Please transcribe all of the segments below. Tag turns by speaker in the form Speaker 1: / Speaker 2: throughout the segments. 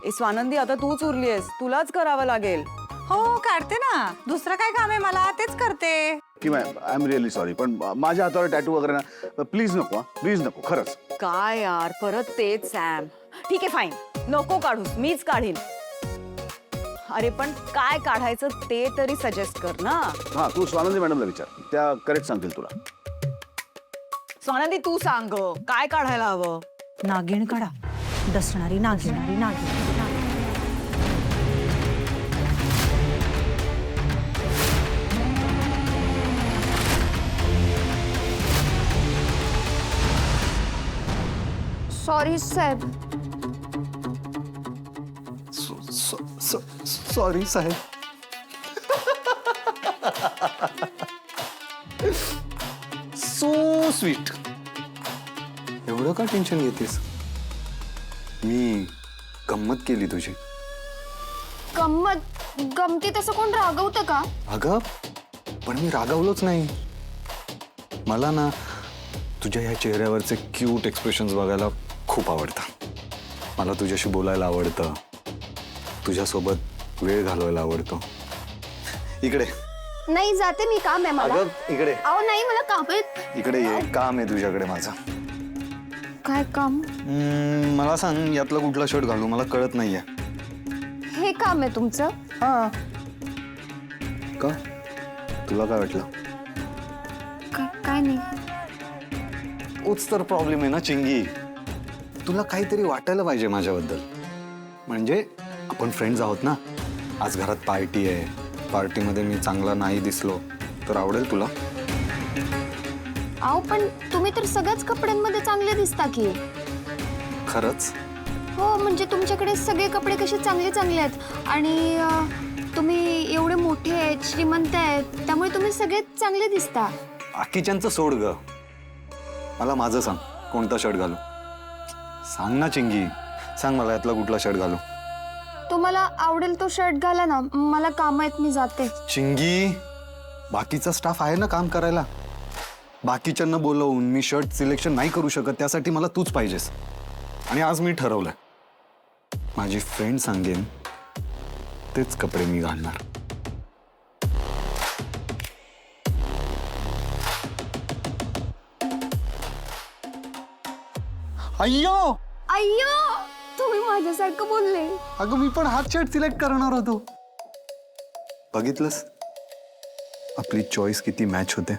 Speaker 1: ए स्वानंदी, आता तूच उरलीयस, तुलाच करावं लागेल.
Speaker 2: हो काढते ना, दुसरं काय काम आहे मला, तेच करते.
Speaker 3: की आय एम रिअली सॉरी, पण माझ्या हातावर टॅटू वगैरे ना प्लीज नको, प्लीज नको, खरंच.
Speaker 1: काय यार, परत तेच सॅम. ठीक आहे फाईन, नको काढूस, मीच काढीन. अरे पण काय काढायचं ते तरी सजेस्ट कर ना.
Speaker 3: हा, तू स्वानंदी मॅडमला विचार, त्या करेक्ट सांगतील तुला.
Speaker 1: स्वानंदी तू सांग काय काढायला हवं.
Speaker 2: नागिण काढा, डसणारी नागिण.
Speaker 4: सॉरी साहेब.
Speaker 5: सॉरी साहेब. So sweet. एवढं का टेन्शन घेतेस? मी गंमत केली तुझी.
Speaker 4: गमती तसं कोण रागवतं का?
Speaker 5: अगं पण मी रागावलोच नाही. मला ना तुझ्या ह्या चेहऱ्यावरचे क्यूट एक्सप्रेशन्स बघायला खूप आवडतं. मला तुझ्याशी बोलायला आवडतं, तुझ्यासोबत वेळ घालवायला आवडतो. इकडे
Speaker 4: नाही जाते मी, काम आहे मला.
Speaker 5: अगं इकडे.
Speaker 4: अहो नाही, मला काम आहे.
Speaker 5: इकडे ये, काम आहे तुझ्याकडे माझं.
Speaker 4: काय काम?
Speaker 5: मला सांग, यातला कुठला शर्ट घालू, मला कळत नाहीये.
Speaker 4: हे काम आहे तुमचं?
Speaker 5: हा. का? तुला काय वाटलं?
Speaker 4: काय नाही.
Speaker 5: तोच तर प्रॉब्लेम आहे ना चिंगी. तुला काहीतरी वाटायला पाहिजे माझ्याबद्दल. म्हणजे आपण फ्रेंड्स आहोत ना. आज घरात पार्टी आहे, पार्टीमध्ये मी चांगला नाही दिसलो तर आवडेल तुला?
Speaker 4: अहो पण तुम्ही तर सगळ्याच कपड्यांमध्ये चांगले दिसता की.
Speaker 5: खरंच?
Speaker 4: हो, म्हणजे तुमच्याकडे सगळे कपडे कसे चांगले चांगले आहेत आणि तुम्ही एवढे मोठे आहेत, श्रीमंत आहेत, त्यामुळे तुम्ही सगळेच चांगले दिसता.
Speaker 5: बाकीच्यांचं सोड ग, मला माझं सांग, कोणता शर्ट घालू? सांग ना चिंगी, सांग मला यातला कुठला शर्ट घालू.
Speaker 4: तुम्हाला आवडेल तो शर्ट घाला ना, मला काम आहेत, मी जाते.
Speaker 5: चिंगी, बाकीचा स्टाफ आहे ना काम करायला. बाकीच्यांना बोलवून मी शर्ट सिलेक्शन नाही करू शकत, त्यासाठी मला तूच पाहिजेस. आणि आज मी ठरवलंय, माझी फ्रेंड सांगेन तेच कपडे मी घालणार. अय्यो
Speaker 4: अय्यो, तुम्ही माझ्यासारखं बोलले.
Speaker 5: अगं मी पण हाच शर्ट सिलेक्ट करणार होतो. बघितलंस, आपली चॉईस किती मॅच होते.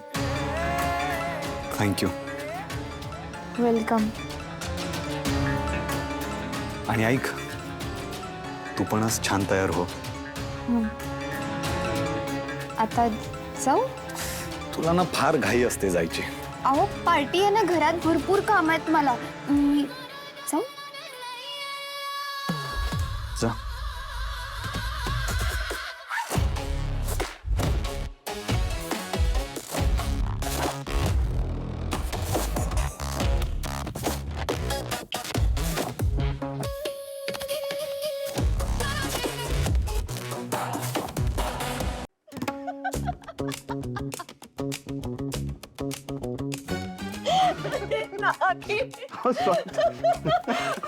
Speaker 5: थँक्यू.
Speaker 4: वेलकम.
Speaker 5: आणि ऐक, तू पण आज छान तयार हो.
Speaker 4: आता जाऊ?
Speaker 5: तुला ना फार घाई असते जायची.
Speaker 4: अहो पार्टी आहे ना, घरात भरपूर काम आहेत मला. मी जाऊ?
Speaker 5: जा.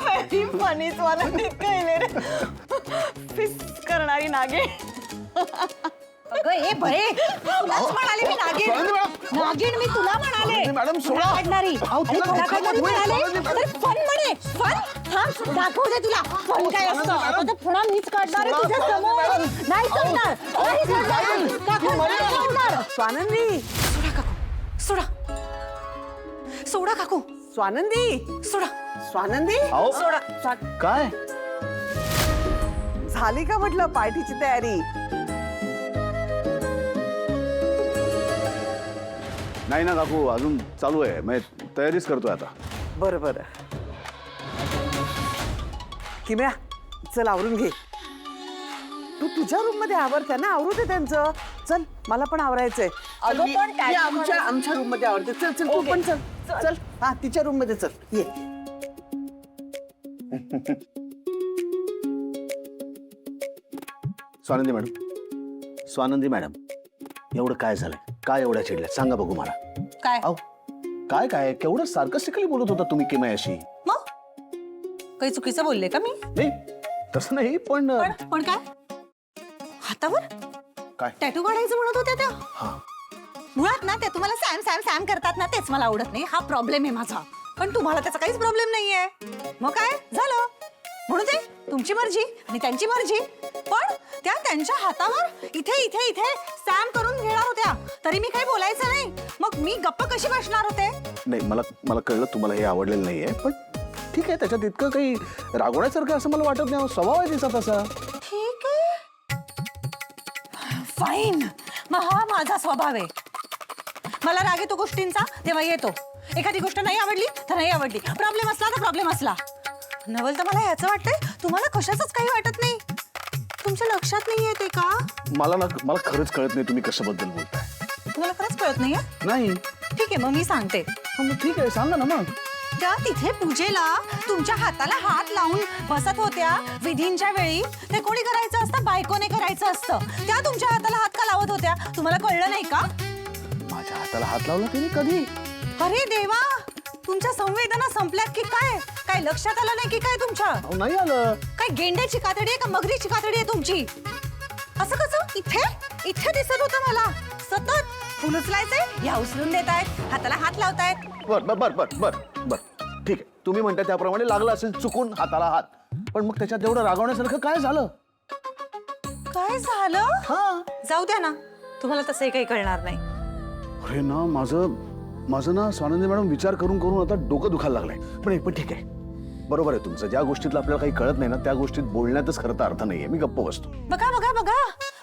Speaker 1: व्हेरी फनी स्वानंदी, कळले रे. फिस करणारी नागे.
Speaker 2: अगं हे भये, तुलाच म्हणाले मी नागिण मी तुला म्हणाले.
Speaker 3: मॅडम सोडा.
Speaker 2: काढणारी म्हणाले तर फन म्हणे. फन थांब, दाखवू दे तुला फन काय असतं. आता तर फुणा मीच काढणार आहे तुझ्या समोर. नाही सोडणार, नाही सोडणार. काकू नाही सोडणार.
Speaker 1: स्वानंदी,
Speaker 2: सोडा सोडा काकू,
Speaker 1: स्वानंदी,
Speaker 2: सोडा.
Speaker 1: स्वानंदी,
Speaker 3: अहो.
Speaker 1: सोडा.
Speaker 3: काय
Speaker 1: झाली का म्हटलं पार्टीची तयारी?
Speaker 3: नाही ना काकू, अजून चालू आहे, म्हणजे तयारीच करतोय आता.
Speaker 1: बरं बरं. किम्या, चल आवरून घे. तू तुझ्या रूम मध्ये आवरते ना, आवरू दे त्यांचं. चल, मला पण आवरायचंय.
Speaker 2: अगं, पण
Speaker 1: मी आमच्या रूम मध्ये आवरते. चल चल, तू पण चल. चल, हा तिच्या रूम मध्ये चल, ये.
Speaker 3: स्वानंदी मॅडम, स्वानंदी मॅडम, एवढं काय झालंय? काय एवढ्या चिडल्या? सांगा बघू मला.
Speaker 2: काय
Speaker 3: अहो काय काय, केवढं सार्कस्टिकली बोलत होता तुम्ही किमयाशी.
Speaker 2: मग काही चुकीचं बोलले का मी?
Speaker 3: नाही, तसं नाही पण
Speaker 2: पण काय हातावर
Speaker 3: काय
Speaker 2: टॅटू काढायचं म्हणत होत्या त्या
Speaker 3: हा
Speaker 2: मुळात ना ते तुम्हाला सॅम सॅम सॅम करतात ना तेच मला आवडत नाही. हा प्रॉब्लेम आहे माझा. पण तुम्हाला त्याचा काहीच प्रॉब्लेम नाहीये. मग काय झालं म्हणून ते तुमची मर्जी आणि त्यांची मर्जी. पण त्या त्यांच्या हातावर इथे इथे इथे सॅम करून घेणार होत्या तरी मी काही बोलायचं नाही. मग मी गप्प कशी बसणार होते.
Speaker 3: नाही मला कळलं तुम्हाला हे आवडलेलं नाहीये पण ठीक आहे त्याच्यात इतकं काही रागवण्यासारखं असं मला वाटत नाही. स्वभाव आहे तिचा तसा.
Speaker 2: ठीक आहे फाईन. मग हा माझा स्वभाव आहे. मला राग येतो गोष्टींचा तेव्हा येतो. एखादी गोष्ट नाही आवडली तर नाही आवडली. प्रॉब्लेम असला तर प्रॉब्लेम असला. नवल तर मला ह्याचं वाटतंय तुम्हाला कशाचंच काही वाटत नाही. तुमच्या लक्षात नाही येते का.
Speaker 3: मला खरंच कळत नाही तुम्ही कशाबद्दल बोलताय.
Speaker 2: तुम्हाला खरंच कळत नाहीये.
Speaker 3: नाही
Speaker 2: ठीक आहे मग मी सांगते.
Speaker 3: मग ठीक आहे सांगा ना मग.
Speaker 2: त्या तिथे पूजेला तुमच्या हाताला हात लावून बसत होत्या विधींच्या वेळी. ते कोणी करायचं असतं बायकोने करायचं असतं. त्या तुमच्या हाताला हात का लावत होत्या तुम्हाला कळलं नाही का.
Speaker 3: माझ्या हाताला हात लावला तिने कधी.
Speaker 2: अरे देवा तुमच्या संवेदना संपल्यात की काय. काय लक्षात आलं नाही की काय तुमच्या.
Speaker 3: अहो, नाही आलं.
Speaker 2: काय गेंड्याची कातडी आहे का मगरीची कातडी आहे तुमची. असं कसं इथे इथे दिसत होतं मला. सतत फुल उचलायचंय या उचलून देत आहेत हाताला हात लावतायत.
Speaker 3: बर बर बर बर बर बर ठीक आहे तुम्ही म्हणता त्याप्रमाणे लागला असेल चुकून हाताला हात. पण मग त्याच्यात एवढं रागवण्यासारखं काय झालं.
Speaker 2: काय झालं.
Speaker 3: हा
Speaker 2: जाऊ द्या ना तुम्हाला तसंही काही कळणार नाही.
Speaker 3: अरे ना माझं ना स्वानंदी मॅडम विचार करून करून आता डोकं दुखायला लागलंय. पण ठीक आहे बरोबर आहे तुमचं. ज्या गोष्टीतलं आपल्याला काही कळत नाही ना त्या गोष्टीत बोलण्यातच खरं तर अर्थ नाहीये. मी गप्प बसतो.
Speaker 2: बघा बघा बघा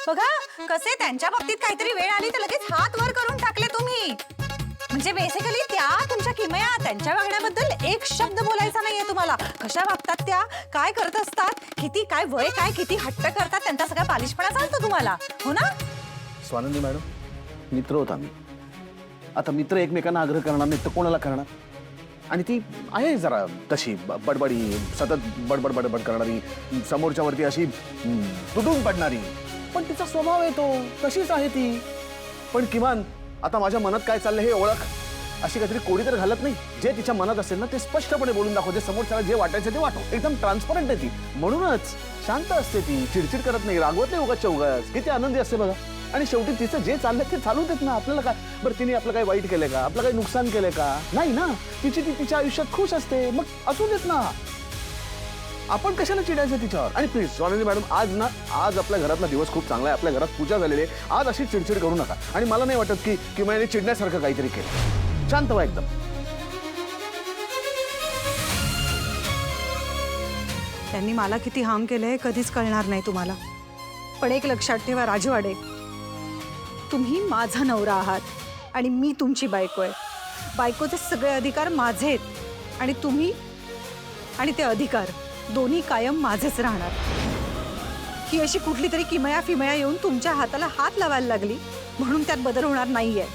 Speaker 2: बघा कसे त्यांच्या बाबतीत काहीतरी वेळ आली तर लगेच हात वर करून टाकले तुम्ही. म्हणजे बेसिकली त्या तुमच्या किमया त्यांच्या वागण्याबद्दल एक शब्द बोलायचा नाहीये तुम्हाला. कशा वागतात त्या काय करत असतात किती काय वय काय किती हट्ट करतात त्यांचा सगळा बालिशपणा चालतो तुम्हाला. हो ना.
Speaker 3: स्वानंदी मॅडम मित्र होता मी. आता मित्र एकमेकांना आग्रह करणार नाही तर कोणाला करणार. आणि ती आहे जरा तशी बडबडी सतत बडबड बडबड करणारी समोरच्या वरती अशी तुटून पडणारी. पण तिचा स्वभाव आहे तो तशीच आहे ती. पण किमान आता माझ्या मनात काय चाललंय हे ओळख अशी काहीतरी कोडी तर घालत नाही. जे तिच्या मनात असेल ना ते स्पष्टपणे बोलून दाखवते. समोरच्याला जे वाटायचं ते वाटो. एकदम ट्रान्सपरंट आहे ती. म्हणूनच शांत असते ती. चिडचिड करत नाही रागवत नाही उगाच उगाच. किती आनंदी असते बघा. आणि शेवटी तिचं जे चाललंय ते चालू देत ना. आपल्याला काय बरं तिने आपलं काही वाईट केलंय का आपलं काही नुकसान केलंय का नाही ना. ती तिच्या आयुष्यात खुश असते मग असू देत ना. आपण कशाला चिडायचं तिच्यावर. आणि प्लीज स्वानंदी मॅडम आज आपल्या घरातला दिवस खूप चांगला आहे. आपल्या घरात पूजा झालेली आहे. आज अशी चिडचिड करू नका. आणि मला नाही वाटत की किमयाने चिडण्यासारखं काहीतरी केलं. शांत व्हा एकदम.
Speaker 2: त्यांनी मला किती हार्म केलंय कधीच कळणार नाही तुम्हाला. पण एक लक्षात ठेवा राजवाडे तुम्ही माझा नवरा आहात आणि मी तुमची बायको आहे. बायकोचे सगळे अधिकार माझे आहेत आणि तुम्ही आणि ते अधिकार दोन्ही कायम माझेच राहणार. ही अशी कुठली तरी किमया फिमया येऊन तुमच्या हाताला हात लावायला लागली म्हणून त्यात बदल होणार नाहीये.